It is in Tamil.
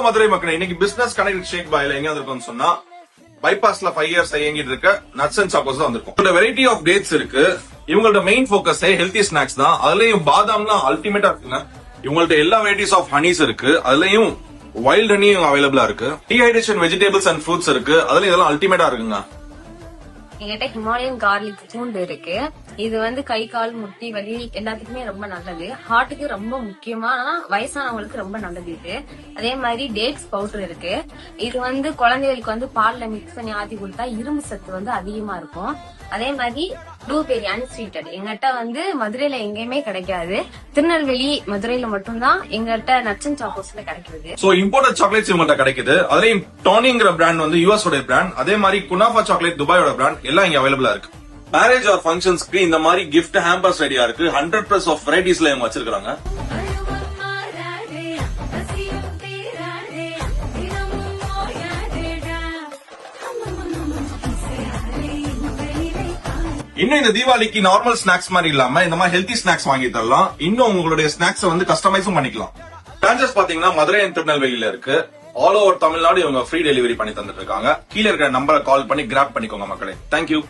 மதுரை மக்களே, இன்னைக்கு பிசினஸ் கனெக்ட் ஷேக் பாய்ல எங்க வந்திருக்கோம்னு சொன்னா பைபாஸ்ல 5 இயர்ஸ் இயங்கிட்டு இருக்க நட்ஸ் அண்ட் சாக்கோஸ் தான் வந்திருக்கும். இந்த வெரைட்டி ஆஃப் டேட்ஸ் இருக்கு. இவங்களோட மெயின் போக்கஸ் ஹெல்தி ஸ்நாக்ஸ் தான். அதுலயும் பாதாம்லாம் அல்டிமேட்டா இருக்குங்க. இவங்கள்ட்ட எல்லா வெரைட்டிஸ் ஆஃப் ஹனிஸ் இருக்கு. அதுலயும் வைல்ட் ஹனியும் அவைலபிளா இருக்கு. டீஹைட்ரேஷன் வெஜிடபிள்ஸ் அண்ட் ஃப்ரூட்ஸ் இருக்கு. அதுல இதெல்லாம் அல்டிமேட்டா இருக்குங்க. எங்கிட்ட ஹிமாலயன் கார்லிக் பூண்டு இருக்கு. இது வந்து கை கால் முட்டி வலி எல்லாத்துக்குமே ரொம்ப நல்லது. ஹார்ட்டுக்கு ரொம்ப முக்கியமா, வயசானவங்களுக்கு ரொம்ப நல்லது இது. அதே மாதிரி டேட்ஸ் பவுடர் இருக்கு. இது வந்து குழந்தைகளுக்கு வந்து பால்ல மிக்ஸ் பண்ணி ஆத்தி கொடுத்தா இரும்பு சத்து வந்து அதிகமா இருக்கும். அதே மாதிரி ப்ளூபெரி அன்ஸ்வீட்டட் எங்கிட்ட வந்து மதுரையில எங்கேயுமே கிடைக்காது. திருநெல்வேலி மதுரையில மட்டும்தான் எங்கிட்ட நட்ஸ் அண்ட் சாக்கோஸ்ல கிடைக்குது. சோ இம்போர்ட்டட் சாக்லேட்ஸ் இவங்கள்ட்ட கிடைக்குது. அதுலயும் டானிங்கிற பிராண்ட் வந்து யூஎஸ் உடைய பிராண்ட். அதே மாதிரி குனாஃபா சாக்லேட் துபாயோட பிராண்ட் எல்லாம் இங்க அவைலபிளா இருக்கு. மேரேஜ் ஆர் ஃபங்க்ஷன்ஸ்க்கு இந்த மாதிரி கிஃப்ட் ஹேம்பர்ஸ் ரெடியா இருக்கு. 100+ ஆஃப் வெரைட்டிஸ்ல இவங்க வச்சிருக்காங்க. இன்னும் இந்த தீபாவளிக்கு நார்மல் ஸ்நாக்ஸ் மாதிரி இல்லாம இந்த மாதிரி ஹெல்தி ஸ்நாக்ஸ் வாங்கி தரலாம். இன்னும் உங்களுடைய ஸ்நாக்ஸ் வந்து கஸ்டமைஸும் பண்ணிக்கலாம். பிரான்சஸ் பாத்தீங்கன்னா மதுரை அண்ட் திருநெல்வேலியில இருக்கு. ஆல் ஓவர் தமிழ்நாடு இவங்க ஃப்ரீ டெலிவரி பண்ணி தந்துட்டு இருக்காங்க. கீழே இருக்கிற நம்பரை கால் பண்ணி கிராப் பண்ணிக்கோங்க மக்களே. தேங்க்யூ.